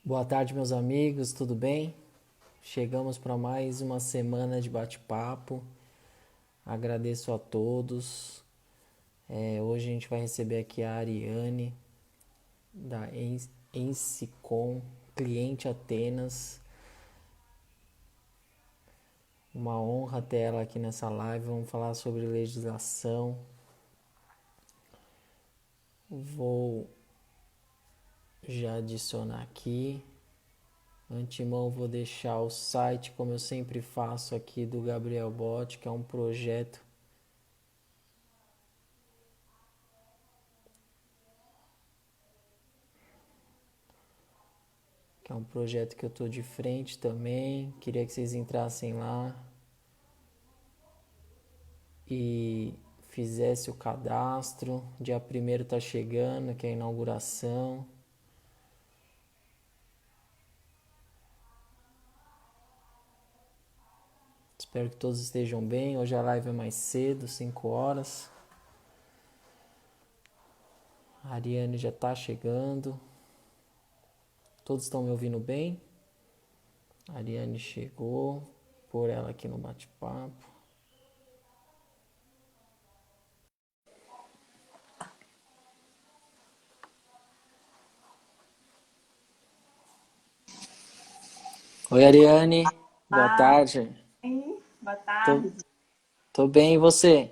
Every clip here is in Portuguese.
Boa tarde, meus amigos, tudo bem? Chegamos para mais uma semana de bate-papo. Agradeço a todos. Hoje a gente vai receber aqui a Ariane, da Ensicom, cliente Atenas. Uma honra ter ela aqui nessa live. Vamos falar sobre legislação. Vou já adicionar aqui. Antemão, vou deixar o site, como eu sempre faço aqui, do Gabriel Bot, que é um projeto que eu tô de frente também. Queria que vocês entrassem lá e fizesse o cadastro. Dia 1º tá chegando, que é a inauguração. Espero que todos estejam bem. Hoje a live é mais cedo, 5 horas. A Ariane já tá chegando. Todos estão me ouvindo bem? A Ariane chegou. Por ela aqui no bate-papo. Oi, Ariane. Boa Ah, tarde. boa Tô, tarde. tô bem, e você?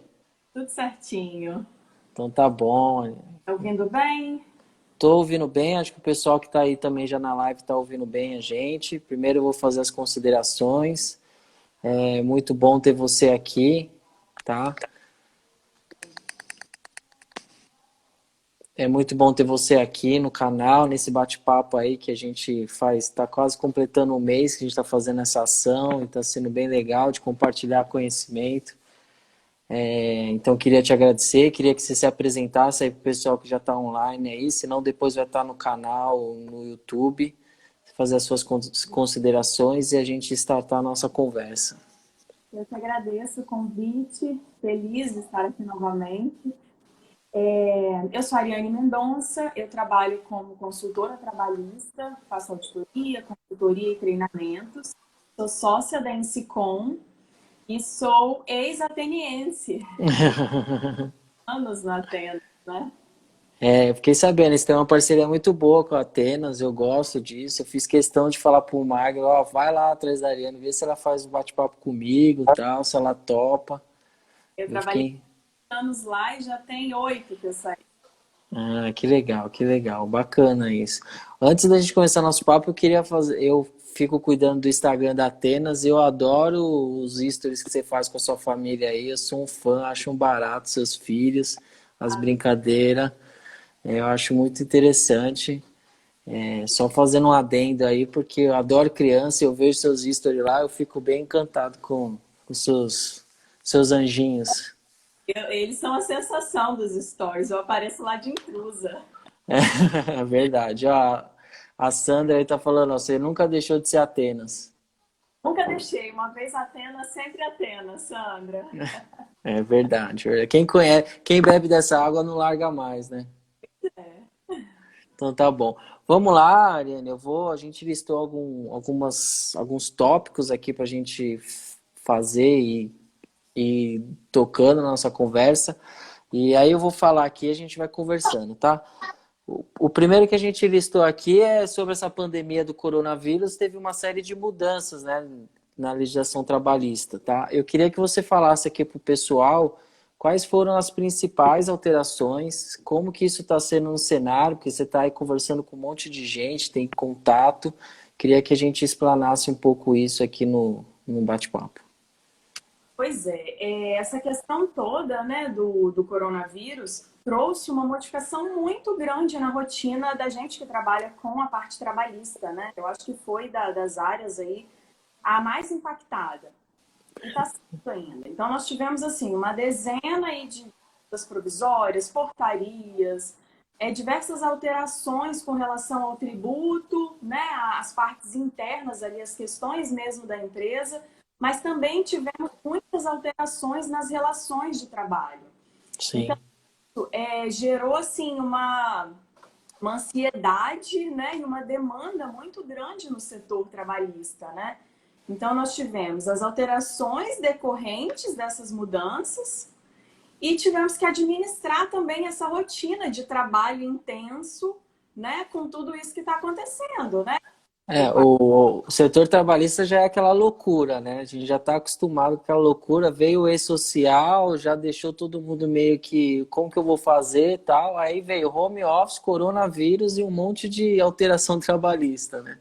Tudo certinho. Então tá bom. Tá ouvindo bem? Tô ouvindo bem, acho que o pessoal que tá aí também já na live tá ouvindo bem a gente. Primeiro eu vou fazer as considerações. É muito bom ter você aqui, tá? É muito bom ter você aqui no canal, nesse bate-papo aí que a gente faz, tá quase completando um mês que a gente tá fazendo essa ação e tá sendo bem legal de compartilhar conhecimento. Então queria te agradecer, queria que você se apresentasse aí pro pessoal que já tá online aí, senão depois vai estar no canal, no YouTube, fazer as suas considerações e a gente startar a nossa conversa. Eu que agradeço o convite. Feliz de estar aqui novamente. Eu sou a Ariane Mendonça, eu trabalho como consultora trabalhista, faço auditoria, consultoria e treinamentos. Sou sócia da Ensicom e sou ex-ateniense, anos na Atenas, né? Fiquei sabendo, eles têm uma parceria muito boa com a Atenas, eu gosto disso. Eu fiz questão de falar pro Magno, ó, vai lá atrás da Ariane, vê se ela faz um bate-papo comigo e tal, se ela topa. Eu Eu trabalhei fiquei, anos lá e já tem 8 que eu saí. que legal, bacana isso. Antes da gente começar nosso papo, eu queria fazer, eu fico cuidando do Instagram da Atenas, eu adoro os stories que você faz com a sua família aí, eu sou um fã, acho um barato seus filhos, as brincadeiras, eu acho muito interessante. Só fazendo um adendo aí, porque eu adoro criança, eu vejo seus stories lá, eu fico bem encantado com os seus anjinhos. Eles são a sensação dos stories. Eu apareço lá de intrusa. É verdade. Ó, a Sandra aí tá falando, ó, você nunca deixou de ser Atenas. Nunca deixei. Uma vez Atenas, sempre Atenas, Sandra. É verdade. Quem conhece, quem bebe dessa água não larga mais, né? Então tá bom. Vamos lá, Ariane, a gente listou alguns tópicos aqui pra gente fazer e tocando na nossa conversa. E aí eu vou falar aqui e a gente vai conversando, tá? O primeiro que a gente listou aqui é sobre essa pandemia do coronavírus, teve uma série de mudanças, né, na legislação trabalhista, tá? Eu queria que você falasse aqui para o pessoal quais foram as principais alterações, como que isso está sendo no cenário, porque você está aí conversando com um monte de gente, tem contato. Queria que a gente explanasse um pouco isso aqui no bate-papo. Pois é, essa questão toda, né, do coronavírus trouxe uma modificação muito grande na rotina da gente que trabalha com a parte trabalhista, né? Eu acho que foi das áreas aí a mais impactada. E está sendo ainda. Então, nós tivemos, assim, uma dezena aí de medidas provisórias, portarias, diversas alterações com relação ao tributo, né, as partes internas ali, as questões mesmo da empresa, mas também tivemos muitas alterações nas relações de trabalho. Então, Sim. gerou, assim, uma uma ansiedade, né, e uma demanda muito grande no setor trabalhista, né? Então, nós tivemos as alterações decorrentes dessas mudanças e tivemos que administrar também essa rotina de trabalho intenso, né, com tudo isso que está acontecendo, né? O setor trabalhista já é aquela loucura, né? A gente já está acostumado com aquela loucura. Veio o e-social, já deixou todo mundo meio que, como que eu vou fazer e tal. Aí veio home office, coronavírus e um monte de alteração trabalhista, né?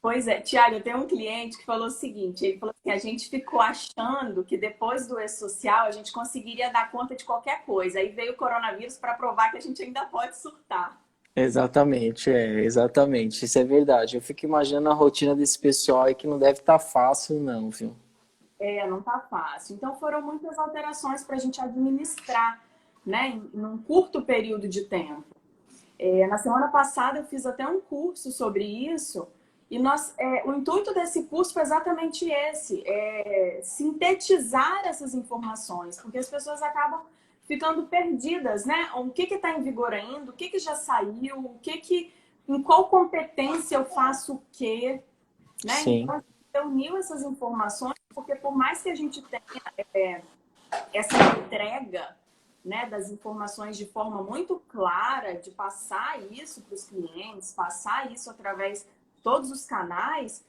Pois é, Tiago, eu tenho um cliente que falou o seguinte, ele falou assim, a gente ficou achando que depois do e-social a gente conseguiria dar conta de qualquer coisa. Aí veio o coronavírus para provar que a gente ainda pode surtar. Exatamente, exatamente. Isso é verdade. Eu fico imaginando a rotina desse pessoal aí que não deve estar fácil, não, viu? É, não tá fácil. Então foram muitas alterações para a gente administrar, né, num curto período de tempo. Na semana passada eu fiz até um curso sobre isso e o intuito desse curso foi exatamente esse, sintetizar essas informações, porque as pessoas acabam ficando perdidas, né? O que está em vigor ainda, o que já saiu, em qual competência eu faço o quê, né? Sim. Então, a gente reuniu essas informações, porque por mais que a gente tenha essa entrega, né, das informações de forma muito clara, de passar isso para os clientes, passar isso através de todos os canais,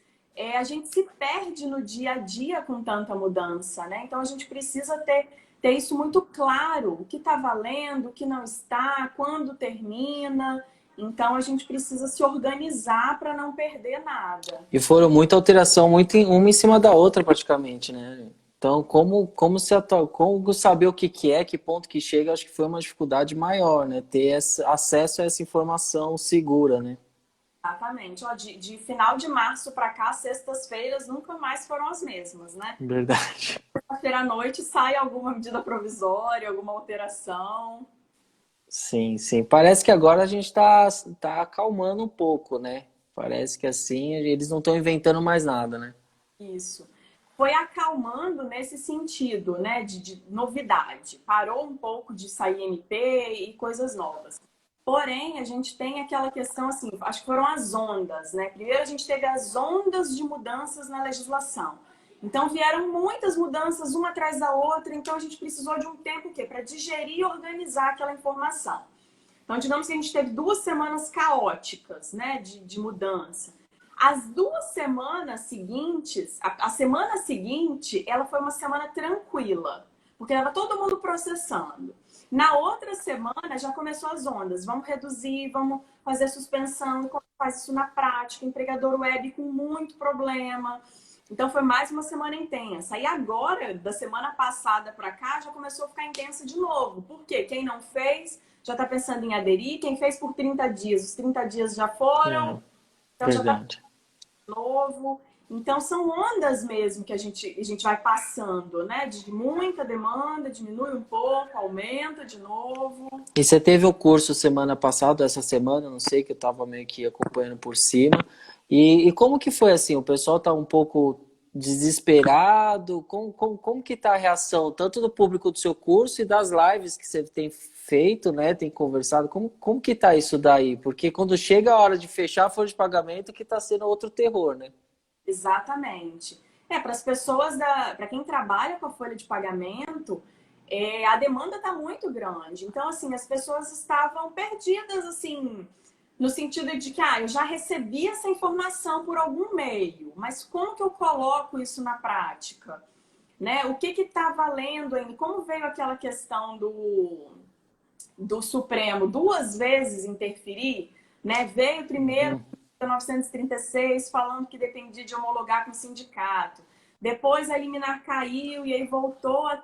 a gente se perde no dia a dia com tanta mudança, né? Então a gente precisa ter isso muito claro, o que está valendo, o que não está, quando termina. Então a gente precisa se organizar para não perder nada. E foram muita alteração, uma em cima da outra praticamente, né? Então, como saber o que que é, que ponto que chega, acho que foi uma dificuldade maior, né? Ter acesso a essa informação segura, né? Exatamente. Ó, de final de março para cá, sextas-feiras nunca mais foram as mesmas, né? Verdade. Sexta-feira à noite sai alguma medida provisória, alguma alteração. Sim, sim. Parece que agora a gente tá acalmando um pouco, né? Parece que assim, eles não estão inventando mais nada, né? Isso. Foi acalmando nesse sentido, né, de novidade. Parou um pouco de sair MP e coisas novas. Porém, a gente tem aquela questão assim, acho que foram as ondas, né? Primeiro a gente teve as ondas de mudanças na legislação. Então vieram muitas mudanças uma atrás da outra, então a gente precisou de um tempo para digerir e organizar aquela informação. Então, digamos que a gente teve 2 semanas caóticas, né, de mudança. As 2 semanas seguintes, a semana seguinte, ela foi uma semana tranquila, porque estava todo mundo processando. Na outra semana já começou as ondas. Vamos reduzir, vamos fazer suspensão, como faz isso na prática, empregador web com muito problema. Então foi mais uma semana intensa. E agora, da semana passada para cá, já começou a ficar intensa de novo. Por quê? Quem não fez já está pensando em aderir. Quem fez por 30 dias, os 30 dias já É, foram. Então já está verdade. novo. Então, são ondas mesmo que a gente vai passando, né? De muita demanda, diminui um pouco, aumenta de novo. E você teve o curso semana passada, essa semana, não sei, que eu estava meio que acompanhando por cima. E como que foi assim? O pessoal está um pouco desesperado? Como que está a reação, tanto do público do seu curso e das lives que você tem feito, né? Tem conversado? Como que está isso daí? Porque quando chega a hora de fechar a folha de pagamento, que está sendo outro terror, né? Exatamente. Para as pessoas, para quem trabalha com a folha de pagamento, a demanda está muito grande. Então, assim, as pessoas estavam perdidas, assim, no sentido de que, eu já recebi essa informação por algum meio, mas como que eu coloco isso na prática? Né? O que está valendo ainda? Como veio aquela questão do Supremo 2 vezes interferir, né? Veio primeiro Uhum. 1936 falando que dependia de homologar com o sindicato. Depois a liminar caiu e aí voltou a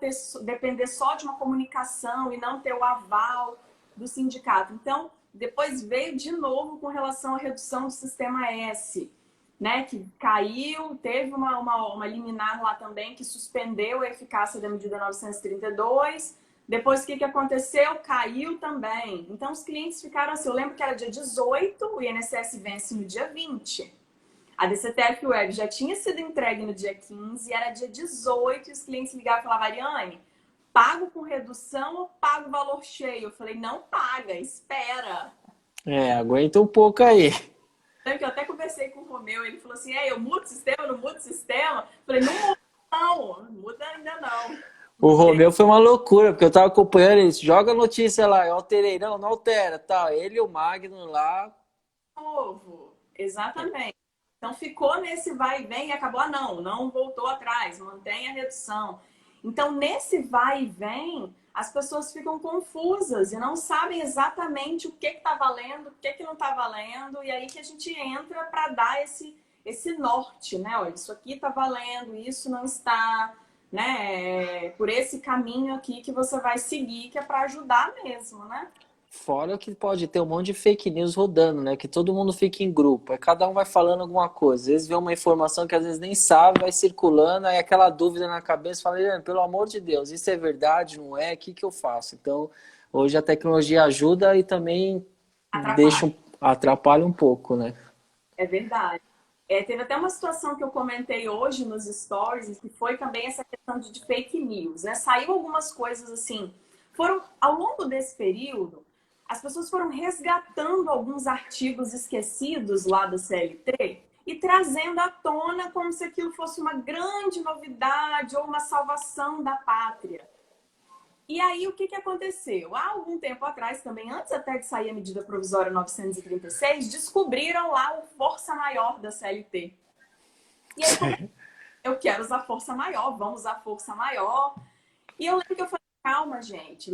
depender só de uma comunicação e não ter o aval do sindicato. Então, depois veio de novo com relação à redução do sistema S, né, que caiu, teve uma liminar lá também que suspendeu a eficácia da medida 932. Depois, o que aconteceu? Caiu também. Então, os clientes ficaram assim. Eu lembro que era dia 18, o INSS vence no dia 20. A DCTF Web já tinha sido entregue no dia 15, era dia 18, e os clientes ligavam e falavam, Ariane, pago com redução ou pago valor cheio? Eu falei, não paga, espera. Aguenta um pouco aí. Que eu até conversei com o Romeu, ele falou assim, eu mudo o sistema, não mudo o sistema? Eu falei, não muda não, não muda ainda não. O Romeu foi uma loucura, porque eu tava acompanhando ele, joga a notícia lá, eu alterei, não altera, tal. Ele e o Magno lá. Novo, exatamente. Então ficou nesse vai e vem e acabou, não voltou atrás, mantém a redução. Então nesse vai e vem, as pessoas ficam confusas e não sabem exatamente o que está valendo, o que não está valendo, e aí que a gente entra para dar esse norte, né? Olha, isso aqui está valendo, isso não está, né? É por esse caminho aqui que você vai seguir, que é para ajudar mesmo, né? Fora que pode ter um monte de fake news rodando, né? Que todo mundo fica em grupo, aí cada um vai falando alguma coisa. Às vezes vê uma informação que às vezes nem sabe, vai circulando, aí aquela dúvida na cabeça, fala, Eliane, pelo amor de Deus, isso é verdade, não é? O que eu faço? Então, hoje a tecnologia ajuda e também Atrapalha. atrapalha um pouco, né? É verdade. Teve até uma situação que eu comentei hoje nos stories, que foi também essa questão de fake news, né? Saiu algumas coisas assim. Ao longo desse período, as pessoas foram resgatando alguns artigos esquecidos lá da CLT e trazendo à tona como se aquilo fosse uma grande novidade ou uma salvação da pátria. E aí, o que aconteceu? Há algum tempo atrás, também, antes até de sair a medida provisória 936, descobriram lá o força maior da CLT. E aí, eu quero usar força maior, vamos usar força maior. E eu lembro que eu falei, calma, gente,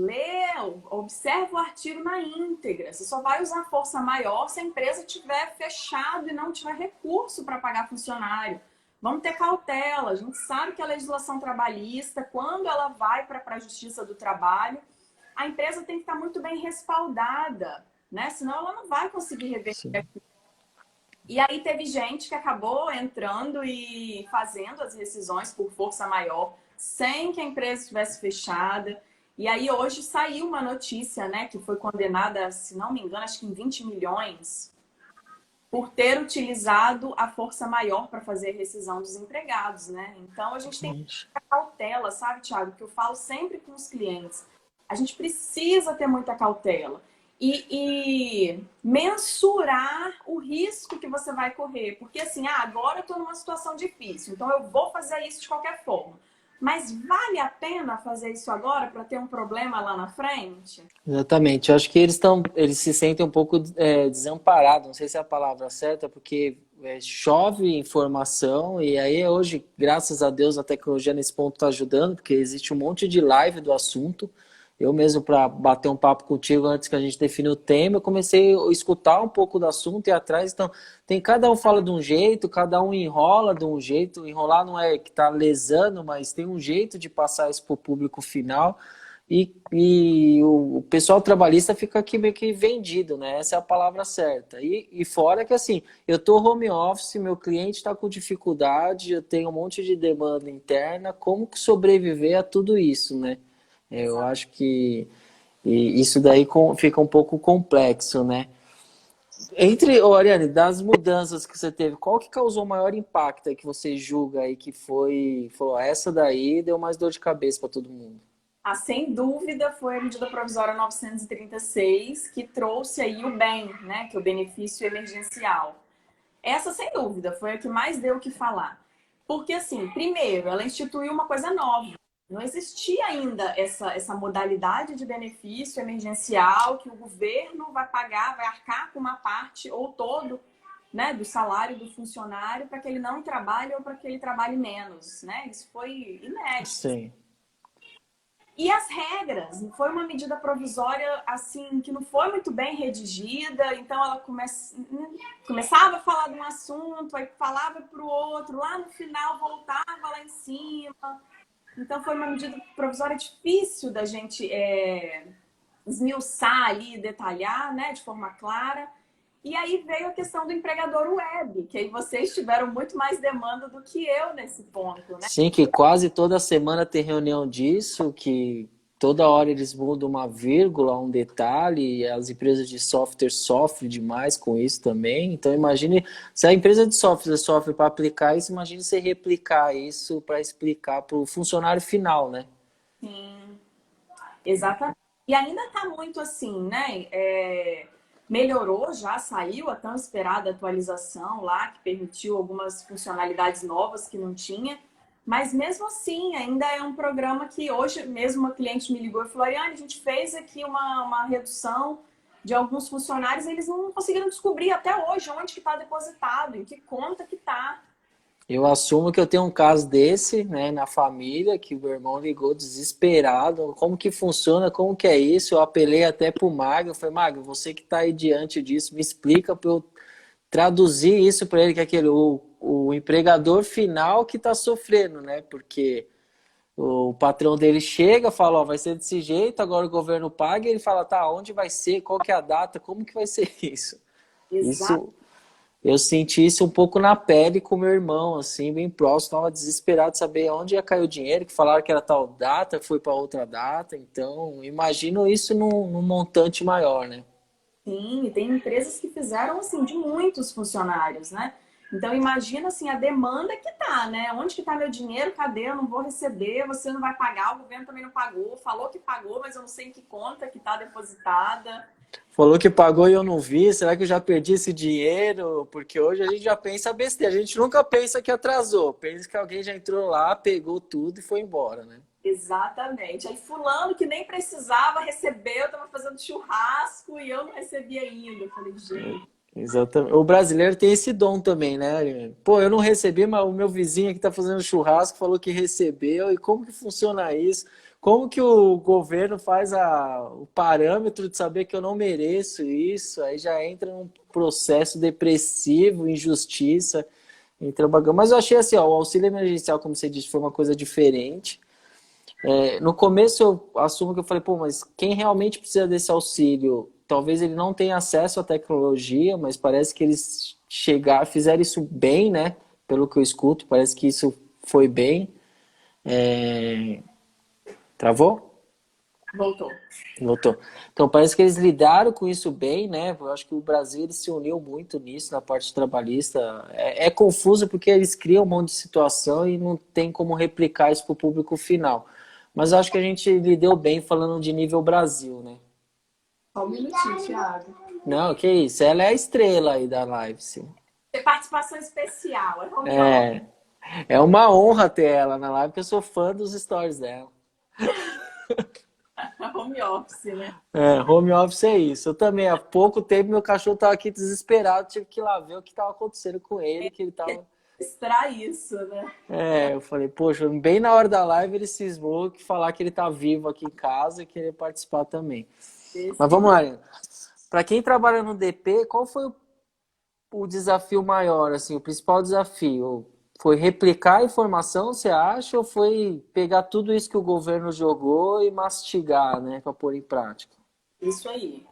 observa o artigo na íntegra. Você só vai usar força maior se a empresa tiver fechado e não tiver recurso para pagar funcionário. Vamos ter cautela. A gente sabe que a legislação trabalhista, quando ela vai para a Justiça do Trabalho, a empresa tem que estar muito bem respaldada, né? Senão ela não vai conseguir reverter aquilo. E aí teve gente que acabou entrando e fazendo as rescisões por força maior, sem que a empresa estivesse fechada. E aí hoje saiu uma notícia, né, que foi condenada, se não me engano, acho que em 20 milhões, por ter utilizado a força maior para fazer a rescisão dos empregados, né? Então a gente tem que ter cautela, sabe, Thiago? Que eu falo sempre com os clientes. A gente precisa ter muita cautela e mensurar o risco que você vai correr. Porque assim, agora eu estou numa situação difícil, então eu vou fazer isso de qualquer forma. Mas vale a pena fazer isso agora para ter um problema lá na frente? Exatamente. Eu acho que eles se sentem um pouco desamparados, não sei se é a palavra certa, porque chove informação e aí hoje, graças a Deus, a tecnologia nesse ponto está ajudando, porque existe um monte de live do assunto. Eu mesmo, para bater um papo contigo antes que a gente define o tema, eu comecei a escutar um pouco do assunto e ir atrás. Então, cada um fala de um jeito, cada um enrola de um jeito. Enrolar não é que está lesando, mas tem um jeito de passar isso para o público final. E o pessoal trabalhista fica aqui meio que vendido, né? Essa é a palavra certa. E fora que assim, eu tô home office, meu cliente está com dificuldade, eu tenho um monte de demanda interna, como que sobreviver a tudo isso, né? Eu acho que isso daí fica um pouco complexo, né? Ariane, das mudanças que você teve, qual que causou o maior impacto aí que você julga aí que falou, essa daí deu mais dor de cabeça para todo mundo? Sem dúvida, foi a medida provisória 936 que trouxe aí o bem, né, que é o benefício emergencial. Essa, sem dúvida, foi a que mais deu o que falar. Porque, assim, primeiro, ela instituiu uma coisa nova. Não existia ainda essa modalidade de benefício emergencial que o governo vai pagar, vai arcar com uma parte ou todo, né, do salário do funcionário para que ele não trabalhe ou para que ele trabalhe menos, né? Isso foi inédito. Sim. E as regras, foi uma medida provisória assim que não foi muito bem redigida, então ela começava a falar de um assunto, aí falava para o outro, lá no final voltava lá em cima. Então foi uma medida provisória difícil da gente esmiuçar ali, detalhar, né, de forma clara. E aí veio a questão do empregador web, que aí vocês tiveram muito mais demanda do que eu nesse ponto, né? Sim, que quase toda semana tem reunião disso, que toda hora eles mudam uma vírgula, um detalhe, e as empresas de software sofrem demais com isso também. Então imagine, se a empresa de software sofre para aplicar isso, imagine você replicar isso para explicar para o funcionário final, né? Sim. Exatamente. E ainda está muito assim, né? Melhorou, já saiu a tão esperada atualização lá, que permitiu algumas funcionalidades novas que não tinha. Mas mesmo assim, ainda é um programa que hoje mesmo uma cliente me ligou e falou: Ariane, a gente fez aqui uma redução de alguns funcionários, eles não conseguiram descobrir até hoje onde que está depositado, em que conta que está. Eu assumo que eu tenho um caso desse, né, na família, que o meu irmão ligou desesperado. Como que funciona? Como que é isso? Eu apelei até pro Magno. Eu falei, Magno, você que está aí diante disso, me explica para eu traduzir isso para ele, que é o empregador final que está sofrendo, né? Porque o patrão dele chega, fala, ó, vai ser desse jeito, agora o governo paga, e ele fala, tá, onde vai ser? Qual que é a data? Como que vai ser isso? Exato. Isso eu senti isso um pouco na pele com meu irmão, assim, bem próximo. Estava desesperado de saber onde ia cair o dinheiro, que falaram que era tal data, foi para outra data. Então, imagino isso num montante maior, né? Sim, e tem empresas que fizeram assim de muitos funcionários, né? Então imagina assim a demanda que tá, né? Onde que tá meu dinheiro? Cadê? Eu não vou receber, você não vai pagar, o governo também não pagou, falou que pagou, mas eu não sei em que conta que tá depositada. Falou que pagou e eu não vi. Será que eu já perdi esse dinheiro? Porque hoje a gente já pensa besteira. A gente nunca pensa que atrasou. Pensa que alguém já entrou lá, pegou tudo e foi embora, né? Exatamente. Aí fulano que nem precisava recebeu, tava fazendo churrasco e eu não recebi ainda. Eu falei, gente, Exatamente. O brasileiro tem esse dom também, né, Ariane? Pô, eu não recebi, mas o meu vizinho aqui tá fazendo churrasco falou que recebeu. E como que funciona isso? Como que o governo faz o parâmetro de saber que eu não mereço isso? Aí já entra num processo depressivo, injustiça, entra bagulho. Mas eu achei assim, ó, o auxílio emergencial, como você disse, foi uma coisa diferente. No começo eu assumo que eu falei, pô, mas quem realmente precisa desse auxílio, talvez ele não tenha acesso à tecnologia, mas parece que eles fizeram isso bem, né? Pelo que eu escuto, parece que isso foi bem. É, Travou? voltou. Voltou. Então parece que eles lidaram com isso bem, né? Eu acho que o Brasil ele se uniu muito nisso na parte trabalhista. É confuso porque eles criam um monte de situação e não tem como replicar isso para o público final. Mas eu acho que a gente lidou bem falando de nível Brasil, né? Só um minutinho, Thiago. Não, que isso. Ela é a estrela aí da live, sim. Tem participação especial, é home office. É, é uma honra ter ela na live, porque eu sou fã dos stories dela. Home office, né? Home office é isso. Eu também, há pouco tempo, meu cachorro tava aqui desesperado, tive que ir lá ver o que tava acontecendo com ele, que ele tava. Extrai isso, né? Eu falei, poxa, bem na hora da live ele cismou que falar que ele tá vivo aqui em casa e querer participar também. Mas Desse vamos lá, Ariana. Para quem trabalha no DP, qual foi o desafio maior, assim, o principal desafio? Foi replicar a informação, você acha, ou foi pegar tudo isso que o governo jogou e mastigar, né, para pôr em prática? Isso aí.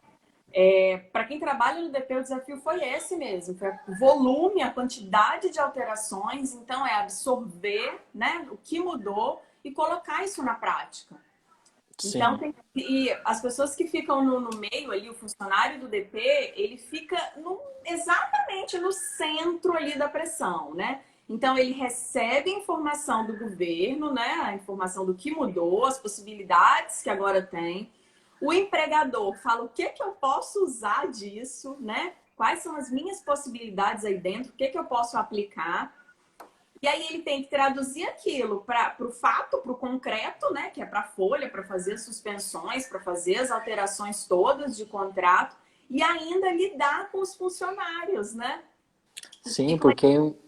Para quem trabalha no DP, o desafio foi esse mesmo, foi o volume, a quantidade de alterações, então é absorver, né, o que mudou e colocar isso na prática. Então, Sim, e as pessoas que ficam no meio ali, o funcionário do DP, ele fica exatamente no centro ali da pressão, né? Então, ele recebe a informação do governo, né? A informação do que mudou, as possibilidades que agora tem. O empregador fala o que que eu posso usar disso, né? Quais são as minhas possibilidades aí dentro, o que que eu posso aplicar. E aí ele tem que traduzir aquilo para o fato, para o concreto, né? Que é para a folha, para fazer as suspensões, para fazer as alterações todas de contrato e ainda lidar com os funcionários, né? sim, Como é porque que funciona?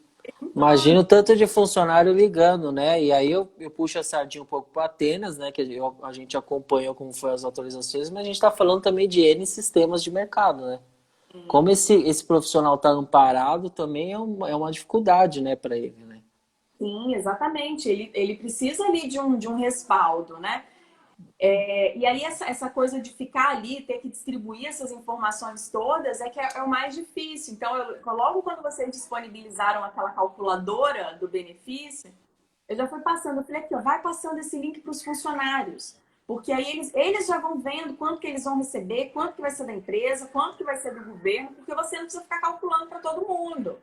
imagino tanto de funcionário ligando, né? E aí eu puxo a sardinha um pouco para Atenas, né? Que a gente acompanhou como foi as atualizações, mas a gente está falando também de N sistemas de mercado, né? Como esse profissional está amparado também é uma dificuldade, né, para ele, né? Sim, exatamente. Ele precisa ali de um respaldo, né? E aí essa coisa de ficar ali, ter que distribuir essas informações todas é que é o mais difícil. Então, logo quando vocês disponibilizaram aquela calculadora do benefício, eu já fui passando, eu falei aqui, ó, vai passando esse link para os funcionários. Porque aí eles já vão vendo quanto que eles vão receber, quanto que vai ser da empresa, quanto que vai ser do governo, porque você não precisa ficar calculando para todo mundo.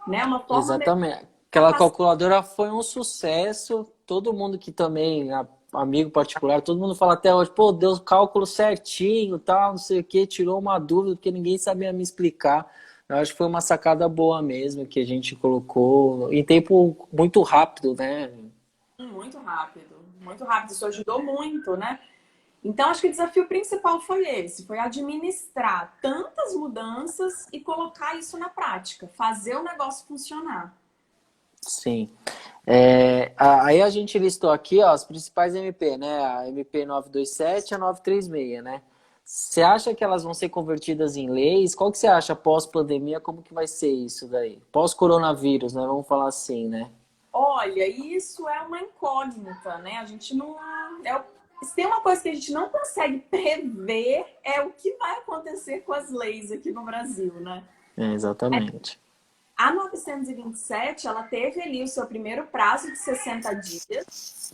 Né? Uma forma melhor Exatamente. de Aquela passar. calculadora foi um sucesso. Todo mundo que também amigo particular, todo mundo fala até hoje, pô, deu o cálculo certinho, tal, não sei o que, tirou uma dúvida, porque ninguém sabia me explicar. Eu acho que foi uma sacada boa mesmo, que a gente colocou em tempo muito rápido, né? Muito rápido, muito rápido. Isso ajudou muito, né? Então, acho que o desafio principal foi esse, foi administrar tantas mudanças e colocar isso na prática, fazer o negócio funcionar. Sim. Aí a gente listou aqui, ó, as principais MP, né? A MP 927 e a 936, né? Você acha que elas vão ser convertidas em leis? Qual que você acha pós-pandemia? Como que vai ser isso daí? Pós-coronavírus, né? Vamos falar assim, né? Olha, isso é uma incógnita, né? A gente não. Se tem uma coisa que a gente não consegue prever, é o que vai acontecer com as leis aqui no Brasil, né? Exatamente. A 927, ela teve ali o seu primeiro prazo de 60 dias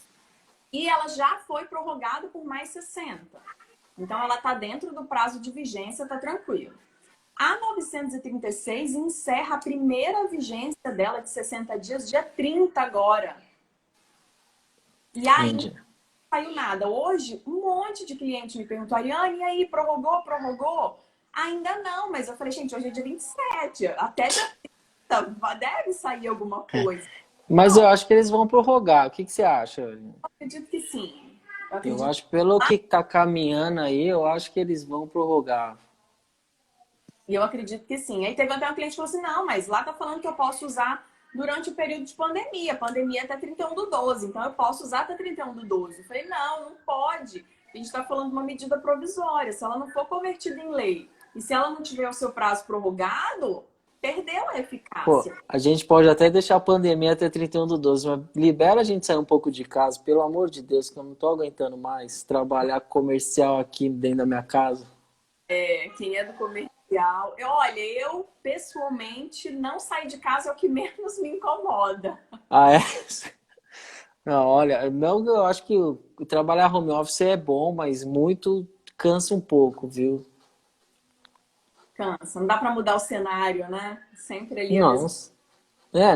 e ela já foi prorrogada por mais 60. Então, ela está dentro do prazo de vigência, está tranquilo. A 936 encerra a primeira vigência dela de 60 dias, dia 30 agora. E ainda Entendi. não saiu nada. Hoje, um monte de cliente me perguntou, Ariane, e aí, prorrogou, prorrogou? Ainda não, mas eu falei, gente, hoje é dia 27, até dia 30 deve sair alguma coisa. Mas eu acho que eles vão prorrogar. O que que você acha? Eu acredito que sim. Eu Eu acredito acho, pelo que tá caminhando aí, eu acho que eles vão prorrogar. E eu acredito que sim. Aí teve até um cliente que falou assim, não, mas lá tá falando que eu posso usar durante o período de pandemia. Pandemia é até 31/12, então eu posso usar até 31/12. Eu falei, não, não pode. A gente está falando de uma medida provisória. Se ela não for convertida em lei e se ela não tiver o seu prazo prorrogado, perdeu a Pô, eficácia. a gente pode até deixar a pandemia até 31/12, mas libera a gente sair um pouco de casa, pelo amor de Deus, que eu não tô aguentando mais trabalhar comercial aqui dentro da minha casa. É, quem é do comercial. Olha, eu pessoalmente não sair de casa é o que menos me incomoda. Ah, é? Não, olha, não, eu acho que o trabalhar home office é bom, mas muito cansa um pouco, viu? Cansa. Não dá para mudar o cenário, né? Sempre ali a mesma. Nossa.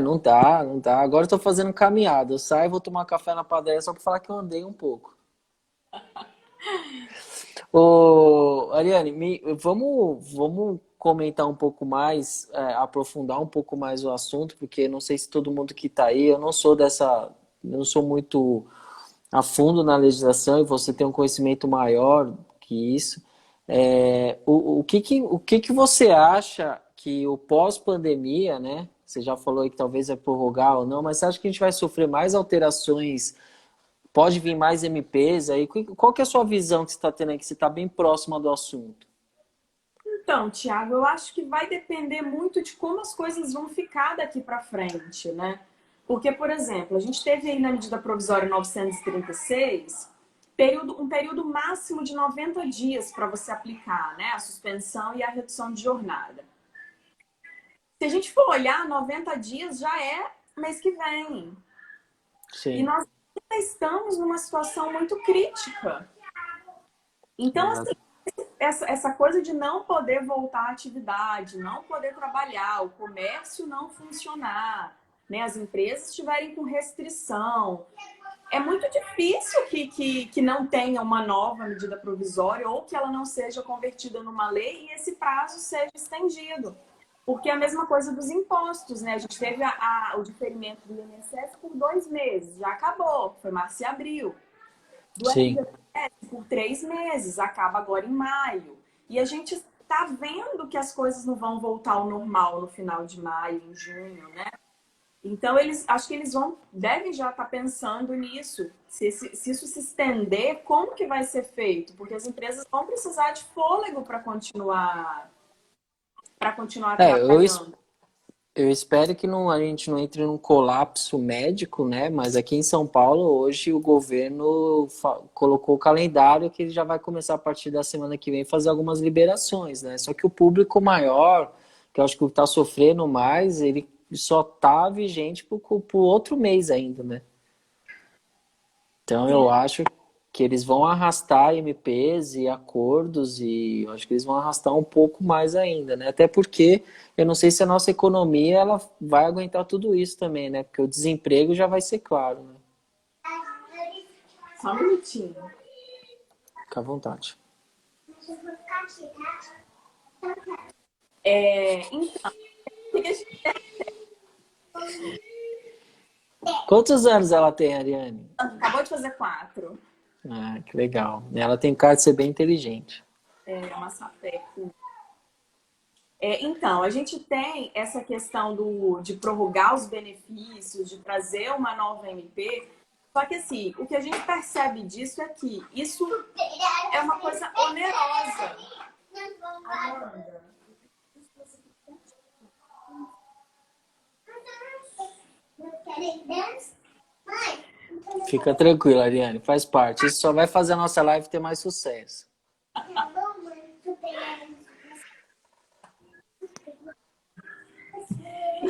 Não dá, não dá. Agora eu tô fazendo caminhada. Eu saio, vou tomar café na padaria só pra falar que eu andei um pouco. Ô, Ariane, vamos comentar um pouco mais, aprofundar um pouco mais o assunto, porque não sei se todo mundo que está aí, eu não sou muito a fundo na legislação e você tem um conhecimento maior que isso. O que que você acha que o pós-pandemia, né? Você já falou aí que talvez é prorrogar ou não, mas você acha que a gente vai sofrer mais alterações? Pode vir mais MPs aí. Qual que é a sua visão que você está tendo aí, que você está bem próxima do assunto? Então, Tiago, eu acho que vai depender muito de como as coisas vão ficar daqui para frente, né? Porque, por exemplo, a gente teve aí na medida provisória 936 um período máximo de 90 dias para você aplicar, né? A suspensão e a redução de jornada. Se a gente for olhar, 90 dias já é mês que vem. E Sim, nós ainda estamos numa situação muito crítica. Então, assim, exato. essa coisa de não poder voltar à atividade, não poder trabalhar, o comércio não funcionar, né? As empresas estiverem com restrição. É muito difícil que não tenha uma nova medida provisória ou que ela não seja convertida numa lei e esse prazo seja estendido. Porque é a mesma coisa dos impostos, né? A gente teve o diferimento do INSS por 2 meses, já acabou, foi março e abril. Do Sim. FGTS por 3 meses, acaba agora em maio. E a gente está vendo que as coisas não vão voltar ao normal no final de maio, em junho, né? Então, acho que eles devem já estar pensando nisso. Se isso se estender, como que vai ser feito? Porque as empresas vão precisar de fôlego para continuar É, eu, trabalhando. eu espero que a gente não entre num colapso médico, né? Mas aqui em São Paulo, hoje, o governo colocou o calendário que ele já vai começar a partir da semana que vem fazer algumas liberações, né? Só que o público maior, que eu acho que está sofrendo mais, ele só está vigente pro outro mês ainda, né? Então eu Sim. acho que eles vão arrastar MPs e acordos e eu acho que eles vão arrastar um pouco mais ainda, né? Até porque eu não sei se a nossa economia ela vai aguentar tudo isso também, né? Porque o desemprego já vai ser claro, né? Só um minutinho. Fica à vontade. Então, o que a gente Quantos anos ela tem, Ariane? acabou de fazer 4. Ah, que legal. Ela tem cara de ser bem inteligente. É uma sapeca. Então, a gente tem essa questão de prorrogar os benefícios, de trazer uma nova MP. Só que, assim, o que a gente percebe disso é que isso é uma coisa onerosa. Fica tranquila, Ariane, faz parte. Isso só vai fazer a nossa live ter mais sucesso.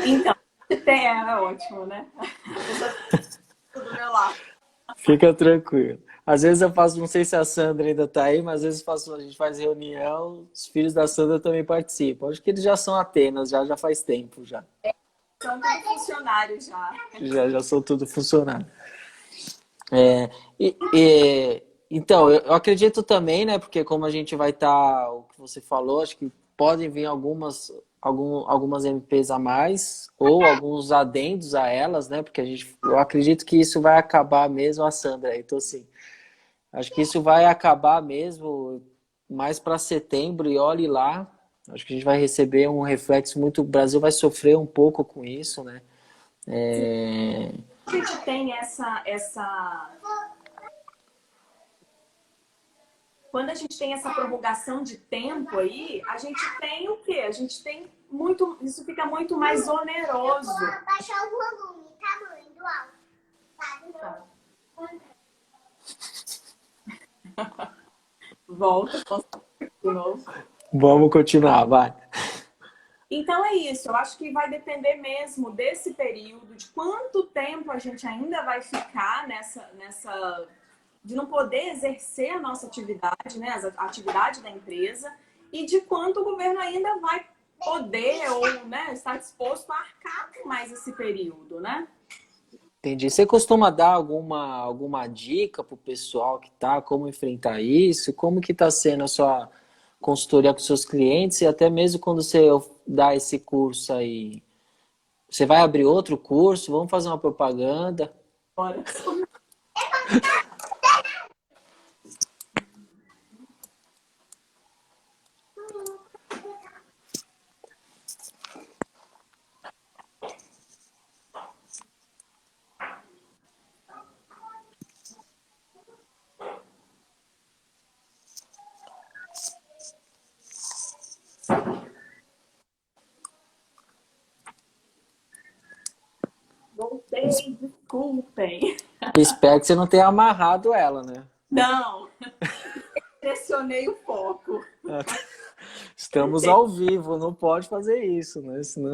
Então, é ótimo, né? Do meu lado. Fica tranquilo. Às vezes eu faço, não sei se a Sandra ainda tá aí, mas às vezes a gente faz reunião, os filhos da Sandra também participam. Acho que eles já são Atenas, já faz tempo já. São todos funcionários já. Já são tudo funcionário. Então, eu acredito também, né? Porque como a gente vai estar, o que você falou, acho que podem vir algumas MPs a mais ou alguns adendos a elas, né? Porque eu acredito que isso vai acabar mesmo, a Sandra. Então, assim, acho que isso vai acabar mesmo mais para setembro e olhe lá. Acho que a gente vai receber um reflexo muito. O Brasil vai sofrer um pouco com isso, né? A gente tem essa... Quando a gente tem essa prorrogação de tempo aí, a gente tem o quê? A gente tem muito... Isso fica muito mais oneroso. Eu vou abaixar o volume, tamanho do áudio. Tá? Volta de novo. Vamos continuar, vai. Então é isso, eu acho que vai depender mesmo desse período, de quanto tempo a gente ainda vai ficar nessa de não poder exercer a nossa atividade, né, a atividade da empresa, e de quanto o governo ainda vai poder ou, né, estar disposto a arcar com mais esse período, né? Entendi. Você costuma dar alguma dica pro pessoal que tá, como enfrentar isso? Como que tá sendo a sua consultoria com seus clientes e até mesmo quando você dá esse curso aí? Você vai abrir outro curso? Vamos fazer uma propaganda? Bora. Voltei, desculpem. Espero que você não tenha amarrado ela, né? Não, pressionei o foco. Estamos ao vivo, não pode fazer isso, né? Senão...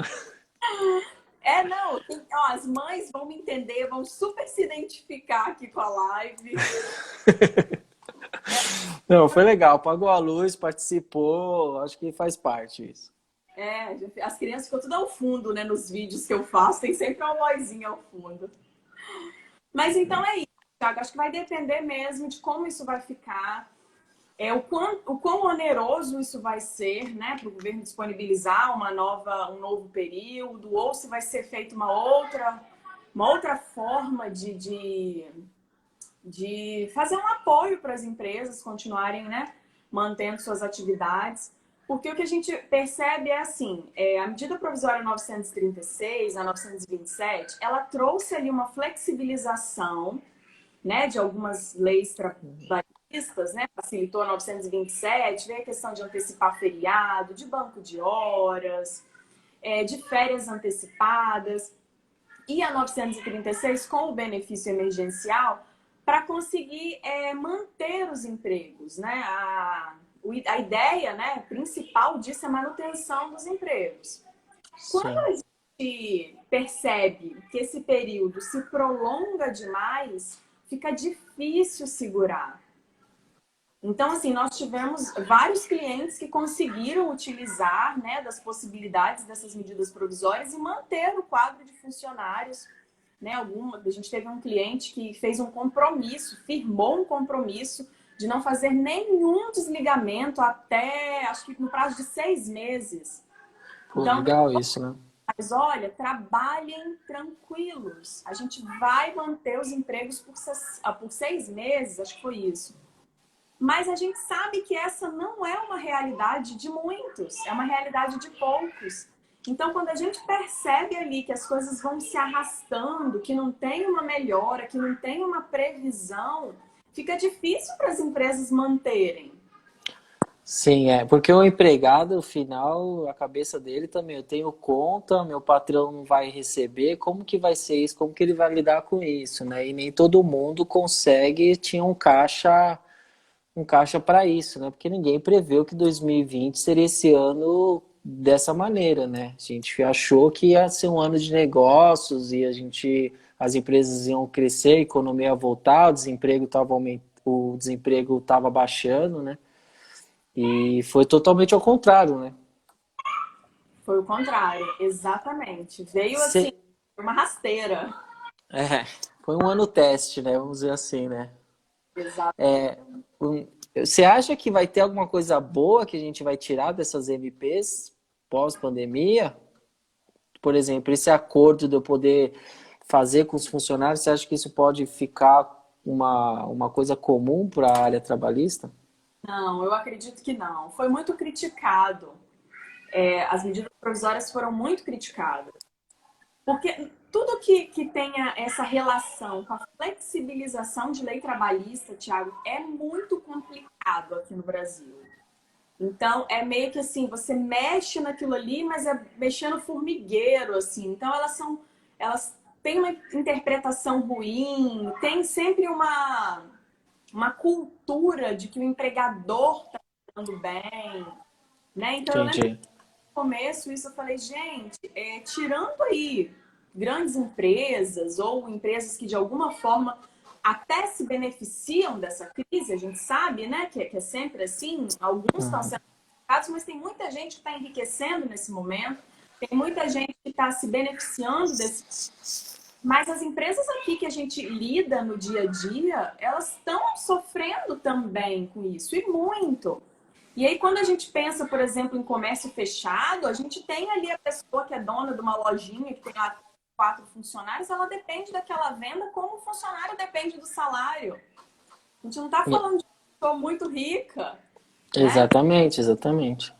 Não, ó, as mães vão me entender, vão super se identificar aqui com a live. Não, foi legal, apagou a luz, participou, acho que faz parte isso. As crianças ficam tudo ao fundo, né? Nos vídeos que eu faço, tem sempre uma vozinha ao fundo. Mas então é isso, Thiago. Acho que vai depender mesmo de como isso vai ficar, o quão oneroso isso vai ser, né? Para o governo disponibilizar um novo período, ou se vai ser feita uma outra forma de fazer um apoio para as empresas continuarem, né, mantendo suas atividades. Porque o que a gente percebe é assim, a medida provisória 936, a 927, ela trouxe ali uma flexibilização, né, de algumas leis trabalhistas, né, facilitou a 927, veio a questão de antecipar feriado, de banco de horas, de férias antecipadas, e a 936 com o benefício emergencial para conseguir manter os empregos, né, a ideia, né, principal disso é a manutenção dos empregos. Quando a gente percebe que esse período se prolonga demais, fica difícil segurar. Então, assim, nós tivemos vários clientes que conseguiram utilizar, né, das possibilidades dessas medidas provisórias e manter o quadro de funcionários né? A gente teve um cliente que fez um compromisso, firmou um compromisso de não fazer nenhum desligamento até, acho que no prazo de 6 meses. Pô, Então, legal isso, né? mas olha, trabalhem tranquilos. A gente vai manter os empregos por 6 meses, acho que foi isso. Mas a gente sabe que essa não é uma realidade de muitos, é uma realidade de poucos. Então, quando a gente percebe ali que as coisas vão se arrastando, que não tem uma melhora, que não tem uma previsão, fica difícil para as empresas manterem. Sim, porque o empregado, no final, a cabeça dele também, eu tenho conta, meu patrão não vai receber, como que vai ser isso? Como que ele vai lidar com isso, né? E nem todo mundo consegue, tinha um caixa para isso, né? Porque ninguém preveu que 2020 seria esse ano dessa maneira, né? A gente achou que ia ser um ano de negócios e as empresas iam crescer, a economia ia voltar, o desemprego estava baixando, né? E foi totalmente ao contrário, né? Foi o contrário, exatamente. Veio assim, Cê- uma rasteira. é, foi um ano teste, né? Vamos dizer assim, né? Exato. Você acha que vai ter alguma coisa boa que a gente vai tirar dessas MPs pós-pandemia? Por exemplo, esse acordo de eu poder fazer com os funcionários, você acha que isso pode ficar uma coisa comum para a área trabalhista? Não, eu acredito que não. Foi muito criticado. As medidas provisórias foram muito criticadas. Porque tudo que tenha essa relação com a flexibilização de lei trabalhista, Thiago, é muito complicado aqui no Brasil. Então, é meio que assim, você mexe naquilo ali, mas é mexendo formigueiro, assim. Então, elas têm uma interpretação ruim, tem sempre uma cultura de que o empregador está dando bem, né? Então, eu lembro que Entendi. no começo isso eu falei, gente, tirando aí grandes empresas ou empresas que de alguma forma até se beneficiam dessa crise, a gente sabe, né, que é sempre assim, alguns estão sendo prejudicados, mas tem muita gente que está enriquecendo nesse momento, tem muita gente que está se beneficiando desse. Mas as empresas aqui que a gente lida no dia a dia, elas estão sofrendo também com isso, e muito. E aí, quando a gente pensa, por exemplo, em comércio fechado, a gente tem ali a pessoa que é dona de uma lojinha, que tem lá 4 funcionários, ela depende daquela venda como o funcionário depende do salário. A gente não está falando de pessoa muito rica, né? Exatamente, exatamente.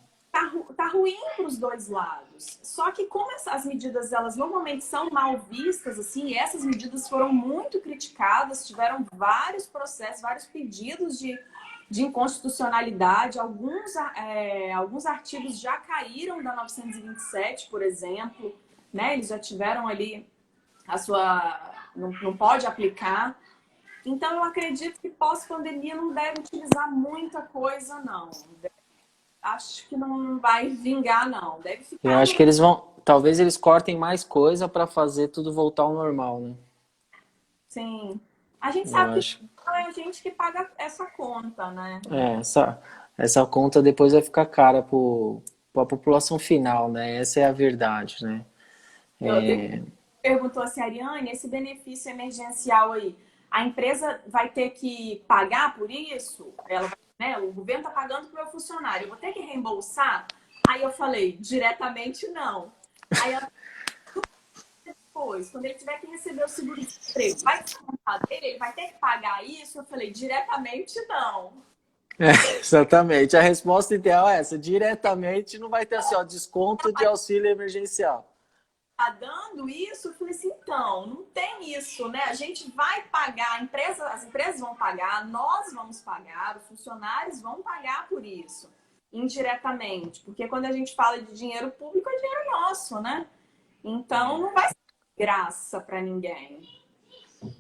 Tá ruim para os dois lados. Só que como as medidas, elas normalmente são mal vistas, assim, e essas medidas foram muito criticadas, tiveram vários processos, vários pedidos de inconstitucionalidade. Alguns artigos já caíram da 927, por exemplo, né? Eles já tiveram ali a sua... Não pode aplicar. Então, eu acredito que pós-pandemia não deve utilizar muita coisa, não. Acho que não vai vingar, não. Deve Eu ficar acho que eles vão, talvez eles cortem mais coisa para fazer tudo voltar ao normal, né? Sim. A gente Eu sabe que acho. não é a gente que paga essa conta, né? Essa conta depois vai ficar cara para a população final, né? Essa é a verdade, né? Eu tenho perguntou assim, Ariane, esse benefício emergencial aí, a empresa vai ter que pagar por isso? Né, o governo está pagando para o meu funcionário, eu vou ter que reembolsar? Aí eu falei, diretamente não. Aí ela, depois, quando ele tiver que receber o seguro-desemprego, vai descontar dele? Ele vai ter que pagar isso? Eu falei, diretamente não. Exatamente. A resposta ideal é essa. Diretamente não vai ter assim, ó, desconto de auxílio emergencial. Tá dando isso, eu falei assim, então, não tem isso, né? A gente vai pagar, as empresas vão pagar, nós vamos pagar, os funcionários vão pagar por isso, indiretamente, porque quando a gente fala de dinheiro público, é dinheiro nosso, né? Então, não vai ser graça para ninguém.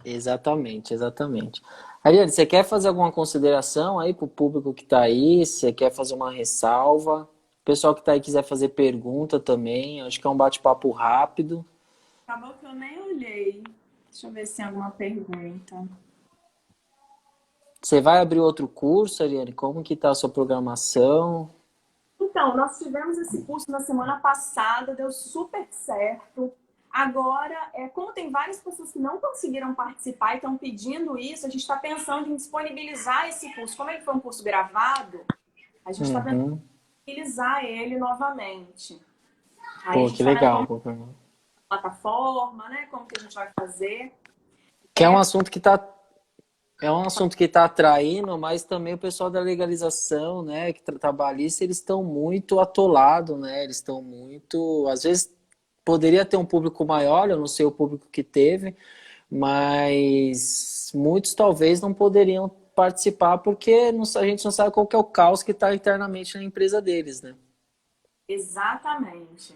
Exatamente, exatamente. Ariane, você quer fazer alguma consideração aí para o público que está aí? Você quer fazer uma ressalva? O pessoal que está aí quiser fazer pergunta também. Acho que é um bate-papo rápido. Acabou que eu nem olhei. Deixa eu ver se tem alguma pergunta. Você vai abrir outro curso, Ariane? Como que está a sua programação? Então, nós tivemos esse curso na semana passada, deu super certo. Agora, como tem várias pessoas que não conseguiram participar e estão pedindo isso, a gente está pensando em disponibilizar esse curso. Como ele foi um curso gravado, a gente está pensando Uhum. em utilizar ele novamente. Aí a Pô, gente que está vendo legal. como plataforma, né? Como que a gente vai fazer. Que é um assunto que tá, é um assunto que está atraindo, mas também o pessoal da legalização, né, que trabalhista, eles estão muito atolados, né? Eles estão muito, às vezes poderia ter um público maior, eu não sei o público que teve, mas muitos talvez não poderiam participar porque a gente não sabe qual que é o caos que está internamente na empresa deles, né? Exatamente.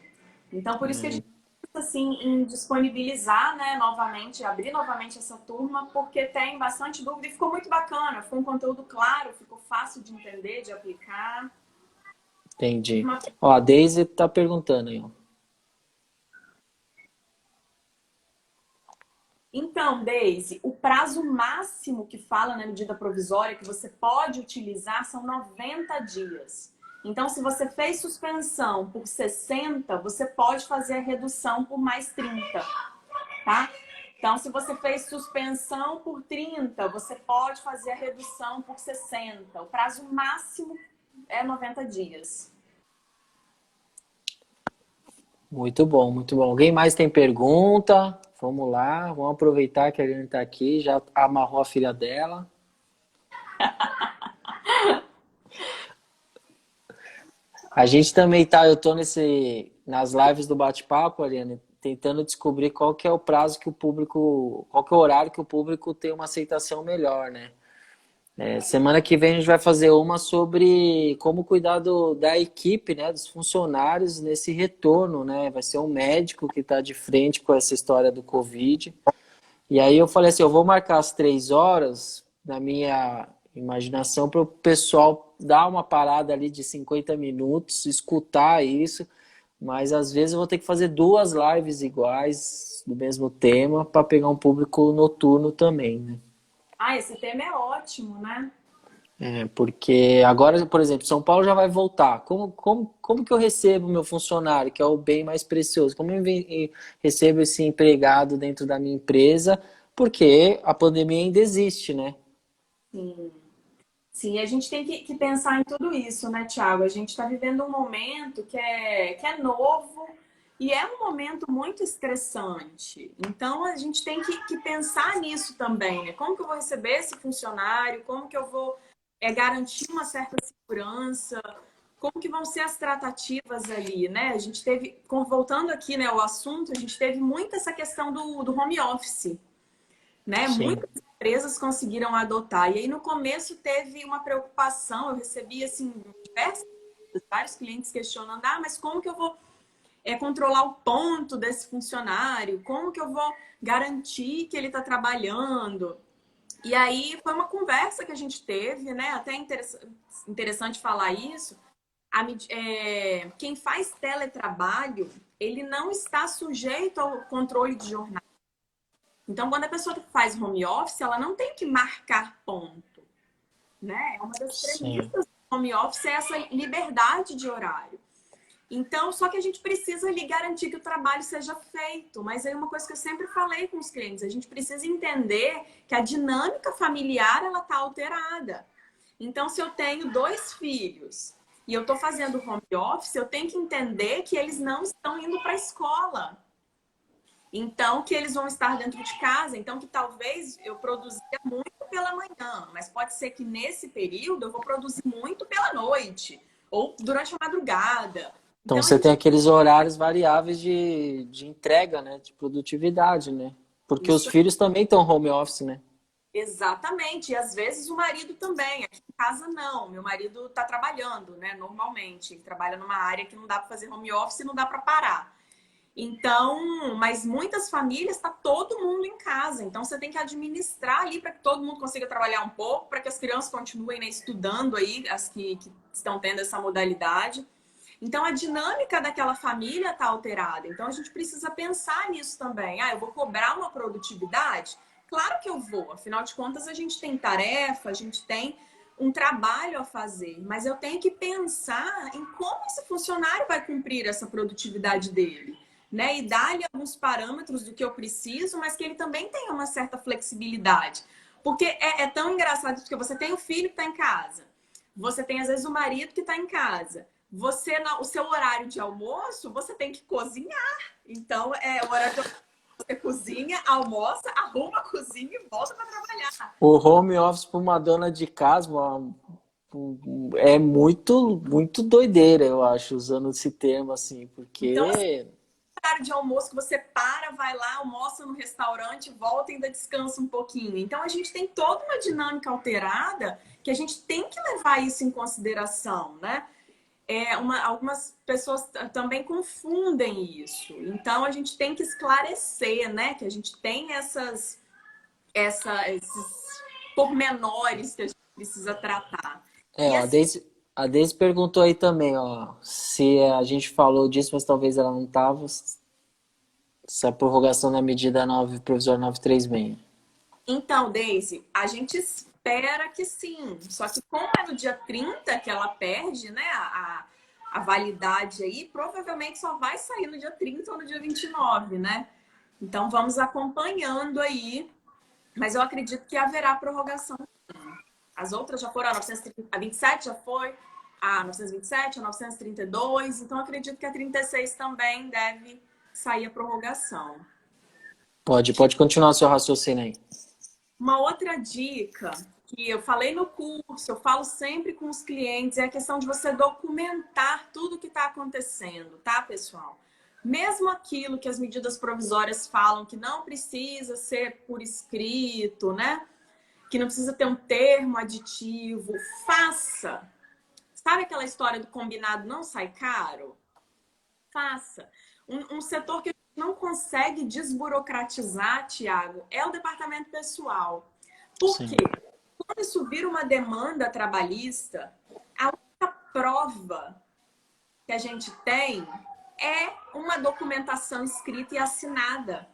Então, por isso que a gente pensa assim, em disponibilizar, né, novamente, abrir novamente essa turma, porque tem bastante dúvida e ficou muito bacana. Foi um conteúdo claro, ficou fácil de entender, de aplicar. Entendi. Ó, a Daisy tá perguntando aí, ó. Então, Deise, o prazo máximo que fala na medida provisória que você pode utilizar são 90 dias. Então, se você fez suspensão por 60, você pode fazer a redução por mais 30, tá? Então, se você fez suspensão por 30, você pode fazer a redução por 60. O prazo máximo é 90 dias. Muito bom, muito bom. Alguém mais tem pergunta? Vamos lá, vamos aproveitar que a gente está aqui, já amarrou a filha dela. A gente também tá, eu tô nas lives do bate-papo, Ariane, tentando descobrir qual que é o prazo que o público, qual que é o horário que o público tem uma aceitação melhor, né? Semana que vem a gente vai fazer uma sobre como cuidar da equipe, né, dos funcionários nesse retorno, né? Vai ser um médico que está de frente com essa história do Covid. E aí eu falei assim, eu vou marcar as 3 horas na minha imaginação para o pessoal dar uma parada ali de 50 minutos, escutar isso, mas às vezes eu vou ter que fazer 2 lives iguais do mesmo tema para pegar um público noturno também, né? Ah, esse tema é ótimo, né? Porque agora, por exemplo, São Paulo já vai voltar. Como que eu recebo meu funcionário, que é o bem mais precioso? Como eu recebo esse empregado dentro da minha empresa? Porque a pandemia ainda existe, né? Sim. Sim, a gente tem que pensar em tudo isso, né, Thiago? A gente está vivendo um momento que é novo e é um momento muito estressante. Então, a gente tem que pensar nisso também, né? Como que eu vou receber esse funcionário? Como que eu vou garantir uma certa segurança? Como que vão ser as tratativas ali, né? A gente teve, voltando aqui, né, ao assunto, a gente teve muito essa questão do home office, né? Sim. Muitas empresas conseguiram adotar. E aí no começo teve uma preocupação, eu recebi assim vários clientes questionando: "Ah, mas como que eu vou controlar o ponto desse funcionário? Como que eu vou garantir que ele está trabalhando?" E aí foi uma conversa que a gente teve, né? Até interessante falar isso. Quem faz teletrabalho, ele não está sujeito ao controle de jornada. Então, quando a pessoa faz home office, ela não tem que marcar ponto, né? É uma das Sim. premissas do home office, é essa liberdade de horário. Então, só que a gente precisa lhe garantir que o trabalho seja feito. Mas aí uma coisa que eu sempre falei com os clientes, a gente precisa entender que a dinâmica familiar, ela está alterada. Então, se eu tenho 2 filhos e eu estou fazendo home office, eu tenho que entender que eles não estão indo para a escola. Então, que eles vão estar dentro de casa, então que talvez eu produzia muito pela manhã, mas pode ser que nesse período eu vou produzir muito pela noite ou durante a madrugada. Então Então, a você tem gente... aqueles horários variáveis de entrega, né? De produtividade, né? Porque os Isso, filhos também estão home office, né? exatamente. E às vezes o marido também. Aqui em casa, não. Meu marido está trabalhando, né? Normalmente. Ele trabalha numa área que não dá para fazer home office e não dá para parar. Então, mas muitas famílias está todo mundo em casa, então você tem que administrar ali para que todo mundo consiga trabalhar um pouco, para que as crianças continuem, né, estudando aí, as que estão tendo essa modalidade. Então a dinâmica daquela família está alterada. Então a gente precisa pensar nisso também. Ah, eu vou cobrar uma produtividade? Claro que eu vou. Afinal de contas, a gente tem tarefa, a gente tem um trabalho a fazer, mas eu tenho que pensar em como esse funcionário vai cumprir essa produtividade dele. né? E dar-lhe alguns parâmetros do que eu preciso, mas que ele também tenha uma certa flexibilidade. Porque é tão engraçado, porque você tem o filho que está em casa, você tem, às vezes, o marido que está em casa. Você, o seu horário de almoço, você tem que cozinhar. Então, o horário de almoço, você cozinha, almoça, arruma a cozinha e volta para trabalhar. O home office para uma dona de casa é muito, muito doideira, eu acho, usando esse termo assim, porque... Então, assim, horário de almoço que você vai lá, almoça no restaurante, volta e ainda descansa um pouquinho. Então, a gente tem toda uma dinâmica alterada que a gente tem que levar isso em consideração, né? Algumas pessoas também confundem isso. Então, a gente tem que esclarecer, né? Que a gente tem esses pormenores que a gente precisa tratar. E Ó, assim, a Deise perguntou aí também, ó, se a gente falou disso, mas talvez ela não tava, se a prorrogação da medida provisória 936. então, Daisy, a gente espera que sim. Só que como é no dia 30 que ela perde, né, a validade aí, provavelmente só vai sair no dia 30 ou no dia 29, né? Então, vamos acompanhando aí. Mas eu acredito que haverá prorrogação. As outras já foram, a 27 já foi, a 927, a 932. Então, eu acredito que a 36 também deve sair a prorrogação. Pode continuar seu raciocínio aí. Uma outra dica que eu falei no curso, eu falo sempre com os clientes, é a questão de você documentar tudo o que está acontecendo, tá, pessoal? Mesmo aquilo que as medidas provisórias falam que não precisa ser por escrito, né? Que não precisa ter um termo aditivo, faça. Sabe aquela história do combinado não sai caro? Faça. Um setor que a gente não consegue desburocratizar, Tiago, é o departamento pessoal. Por Sim. quê? Quando isso vira uma demanda trabalhista, a única prova que a gente tem é uma documentação escrita e assinada.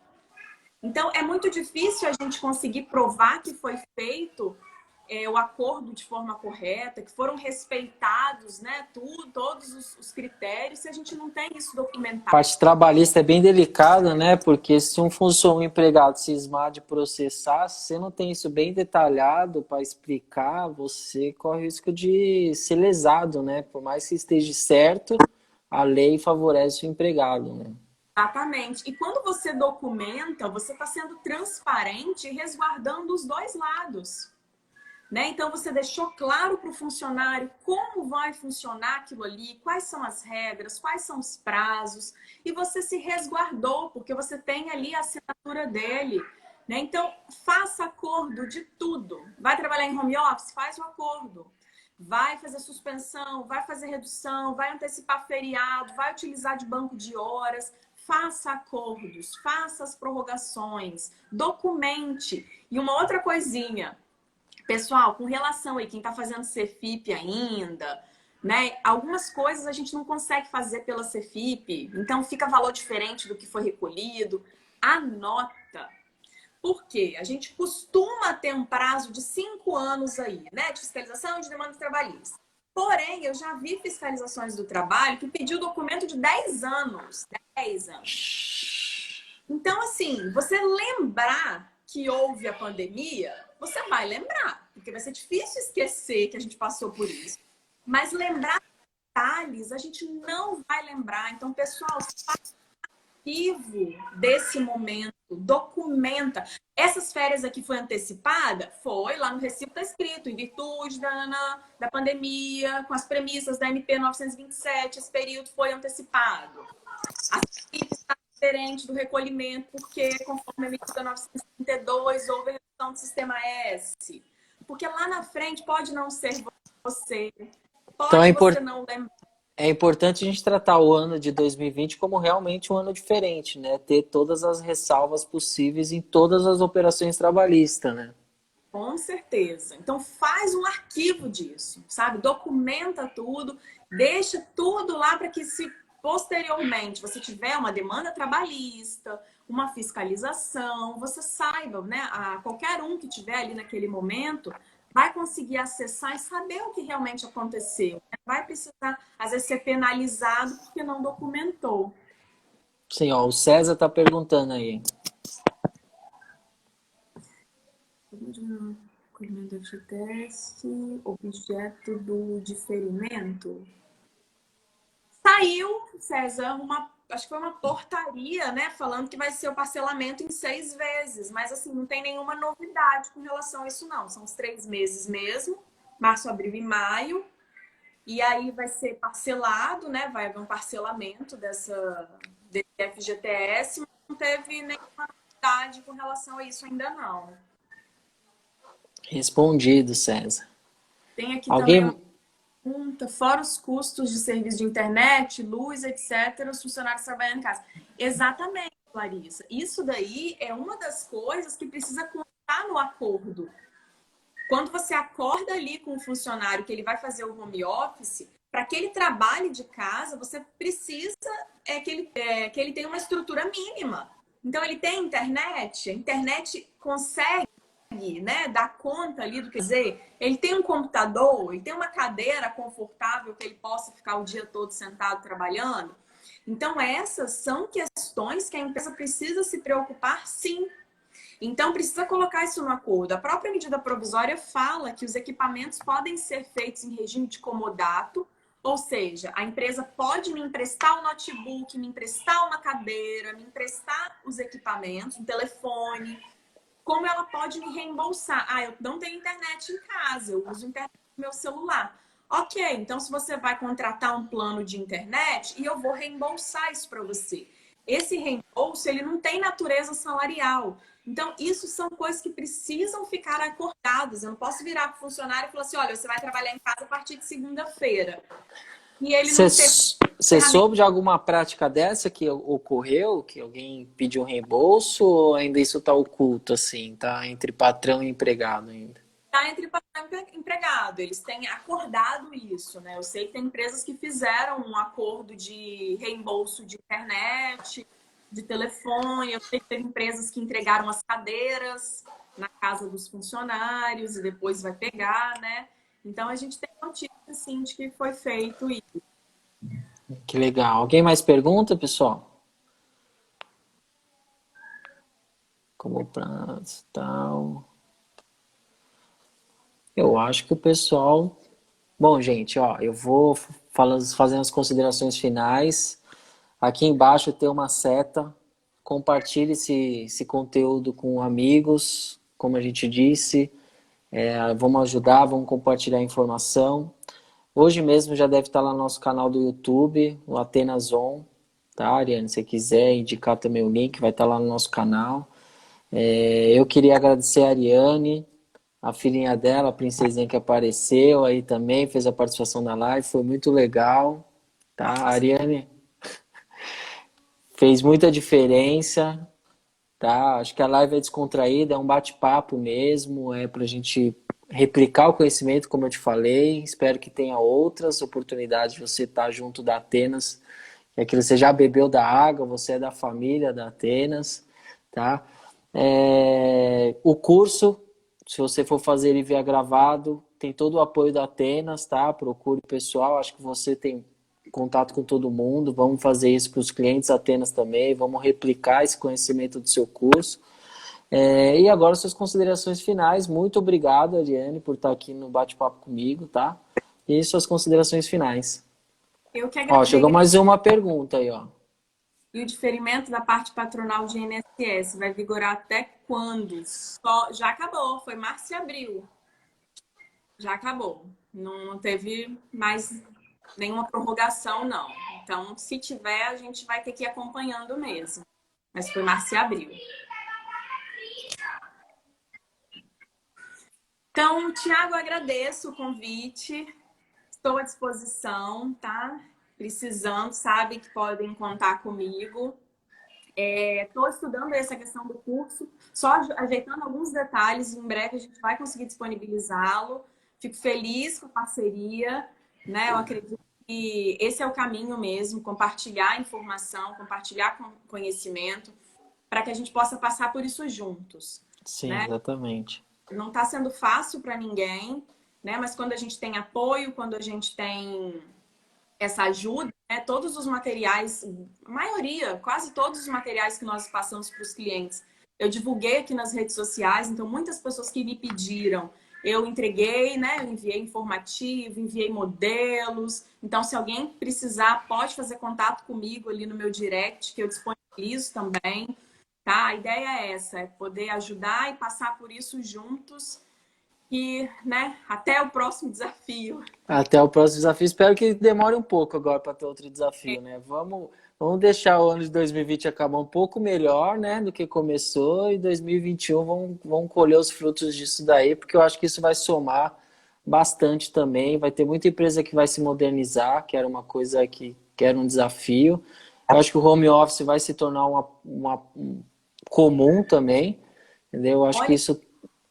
Então, é muito difícil a gente conseguir provar que foi feito o acordo de forma correta, que foram respeitados, né, todos os critérios, se a gente não tem isso A documentado. parte trabalhista é bem delicada, né? Porque se um empregado cismar de processar, se você não tem isso bem detalhado para explicar, você corre o risco de ser lesado, né? Por mais que esteja certo, a lei favorece o empregado, né? Exatamente. E quando você documenta, você está sendo transparente e resguardando os dois lados. Né? Então, você deixou claro para o funcionário como vai funcionar aquilo ali, quais são as regras, quais são os prazos, e você se resguardou, porque você tem ali a assinatura dele. Né? Então, faça acordo de tudo. Vai trabalhar em home office? Faz o acordo. Vai fazer suspensão, vai fazer redução, vai antecipar feriado, vai utilizar de banco de horas. Faça acordos, faça as prorrogações, documente. E uma outra coisinha, pessoal, com relação aí, quem está fazendo Cefip ainda, né? Algumas coisas a gente não consegue fazer pela Cefip, então fica valor diferente do que foi recolhido. Anota. Por quê? A gente costuma ter um prazo de 5 anos aí, né? De fiscalização de demanda trabalhista. Porém, eu já vi fiscalizações do trabalho que pediu documento de 10 anos. 10 anos. Então, assim, você lembrar que houve a pandemia, você vai lembrar, porque vai ser difícil esquecer que a gente passou por isso. Mas lembrar detalhes, a gente não vai lembrar. Então, pessoal, faça arquivo desse momento, documenta. Essas férias aqui foi antecipada? Foi, lá no recibo está escrito, em virtude da pandemia, com as premissas da MP 927, esse período foi antecipado. A CIP está diferente do recolhimento, porque conforme a medida 932 houve redução do sistema S. Porque lá na frente pode não ser você, pode Então você não lembrar. é importante a gente tratar o ano de 2020 como realmente um ano diferente, né? Ter todas as ressalvas possíveis em todas as operações trabalhistas, né? Com certeza. Então faz um arquivo disso, sabe? Documenta tudo, deixa tudo lá para que se posteriormente você tiver uma demanda trabalhista, uma fiscalização, você saiba, né? Qualquer um que tiver ali naquele momento vai conseguir acessar e saber o que realmente aconteceu. Vai precisar, às vezes, ser penalizado porque não documentou. Sim, ó, o César tá perguntando aí. Acolhimento de teste, objeto do diferimento. Saiu, César, acho que foi uma portaria, né, falando que vai ser o parcelamento em 6 vezes, mas assim, não tem nenhuma novidade com relação a isso não, são os 3 meses mesmo, março, abril e maio, e aí vai ser parcelado, né, vai haver um parcelamento desse FGTS, mas não teve nenhuma novidade com relação a isso ainda não. Respondido, César. Tem aqui também uma Alguém... pergunta, fora os custos de serviço de internet, luz, etc., os funcionários trabalhando em casa. Exatamente, Larissa. Isso daí é uma das coisas que precisa constar no acordo. Quando você acorda ali com o funcionário que ele vai fazer o home office, para que ele trabalhe de casa, você precisa que ele tenha uma estrutura mínima. Então, ele tem internet, a internet consegue, né, dar conta ali do que dizer. Ele tem um computador, ele tem uma cadeira confortável que ele possa ficar o dia todo sentado trabalhando. Então, essas são questões que a empresa precisa se preocupar, sim. Então, precisa colocar isso no acordo. A própria medida provisória fala que os equipamentos podem ser feitos em regime de comodato, ou seja, a empresa pode me emprestar um notebook, me emprestar uma cadeira, me emprestar os equipamentos, um telefone, como ela pode me reembolsar. Ah, eu não tenho internet em casa, eu uso internet no meu celular. Ok, então se você vai contratar um plano de internet e eu vou reembolsar isso para você. Esse reembolso, ele não tem natureza salarial. Então, isso são coisas que precisam ficar acordadas. Eu não posso virar para o funcionário e falar assim, olha, você vai trabalhar em casa a partir de segunda-feira. E ele não ter Você soube de alguma prática dessa que ocorreu, que alguém pediu reembolso, ou ainda isso está oculto, assim, tá entre patrão e empregado ainda? Está entre patrão e empregado. Eles têm acordado isso, né? Eu sei que tem empresas que fizeram um acordo de reembolso de internet, de telefone. Eu sei que tem empresas que entregaram as cadeiras na casa dos funcionários e depois vai pegar, né? Então a gente tem notícia, assim, de que foi feito isso. Que legal. Alguém mais pergunta, pessoal? Como prazo, tal. Eu acho que o pessoal... Bom, gente, ó, eu vou fazendo as considerações finais. Aqui embaixo tem uma seta. Compartilhe esse conteúdo com amigos, como a gente disse. Vamos ajudar, vamos compartilhar a informação. Hoje mesmo já deve estar lá no nosso canal do YouTube, o Atenas On, tá, Ariane? Se você quiser indicar também o link, vai estar lá no nosso canal. Eu queria agradecer a Ariane, a filhinha dela, a princesinha que apareceu aí também, fez a participação na live, foi muito legal, tá? A Ariane fez muita diferença, tá? Acho que a live é descontraída, é um bate-papo mesmo, é pra gente replicar o conhecimento, como eu te falei. Espero que tenha outras oportunidades de você estar junto da Atenas, que aquilo você já bebeu da água, você é da família da Atenas, tá? O curso, se você for fazer ele via gravado, tem todo o apoio da Atenas, tá? Procure o pessoal, acho que você tem contato com todo mundo, vamos fazer isso para os clientes Atenas também, vamos replicar esse conhecimento do seu curso. E agora suas considerações finais. Muito obrigado, Ariane, por estar aqui no bate-papo comigo, tá? E suas considerações finais. Eu que Ó, agradeço. chegou mais uma pergunta aí, ó. E o diferimento da parte patronal de INSS vai vigorar até quando? Já acabou, foi março e abril. Já acabou. Não teve mais nenhuma prorrogação, não. Então, se tiver, a gente vai ter que ir acompanhando mesmo. Mas foi março e abril. Então, Tiago, agradeço o convite. Estou à disposição, tá? Precisando, sabe que podem contar comigo. Estou estudando essa questão do curso, só ajeitando alguns detalhes. Em breve a gente vai conseguir disponibilizá-lo. Fico feliz com a parceria, né? Eu acredito que esse é o caminho mesmo, compartilhar informação, compartilhar conhecimento, para que a gente possa passar por isso juntos, Sim, né? exatamente. Não está sendo fácil para ninguém, né? Mas quando a gente tem apoio, quando a gente tem essa ajuda, Todos os materiais, a maioria, quase todos os materiais que nós passamos para os clientes, eu divulguei aqui nas redes sociais, então muitas pessoas que me pediram, eu entreguei, né? Eu enviei informativo, enviei modelos. Então, se alguém precisar, pode fazer contato comigo ali no meu direct, que eu disponibilizo também, tá? A ideia é essa, é poder ajudar e passar por isso juntos. E, né, até o próximo desafio. Até o próximo desafio. Espero que demore um pouco agora para ter outro desafio, né? Vamos deixar o ano de 2020 acabar um pouco melhor, né, do que começou, e 2021 vamos colher os frutos disso daí, porque eu acho que isso vai somar bastante também. Vai ter muita empresa que vai se modernizar, que era uma coisa que era um desafio. Eu acho que o home office vai se tornar um comum também, entendeu? Eu acho que Olha, isso.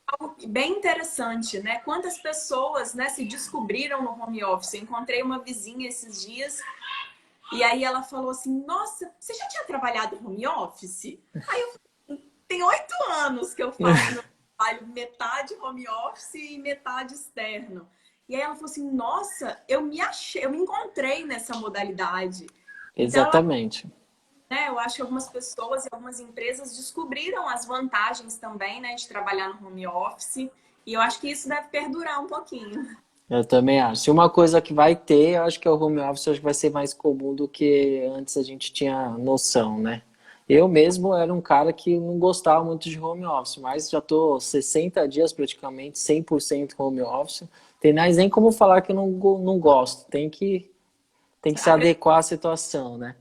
algo bem interessante, né? Quantas pessoas, né, se descobriram no home office? Eu encontrei uma vizinha esses dias e aí ela falou assim: Nossa, você já tinha trabalhado home office? Aí eu falei: Tem 8 anos que eu faço meu trabalho metade home office e metade externo. E aí ela falou assim: Nossa, eu me encontrei nessa modalidade. Então, Exatamente. eu acho que algumas pessoas e algumas empresas descobriram as vantagens também, né, de trabalhar no home office. E eu acho que isso deve perdurar um pouquinho. Eu também acho. Se uma coisa que vai ter, eu acho que é o home office, eu acho que vai ser mais comum do que antes a gente tinha noção, né? Eu mesmo era um cara que não gostava muito de home office, mas já tô 60 dias praticamente 100% home office. Tem mais nem como falar que eu não gosto. Tem que se adequar à situação, né?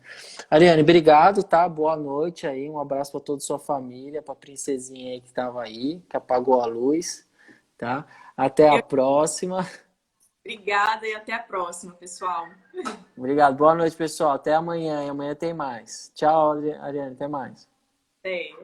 Ariane, obrigado, tá? Boa noite aí. Um abraço para toda a sua família, para a princesinha aí que estava aí, que apagou a luz, tá? Até a próxima. Obrigada e até a próxima, pessoal. Obrigado. Boa noite, pessoal. Até amanhã. E amanhã tem mais. Tchau, Ariane. Até mais. Até.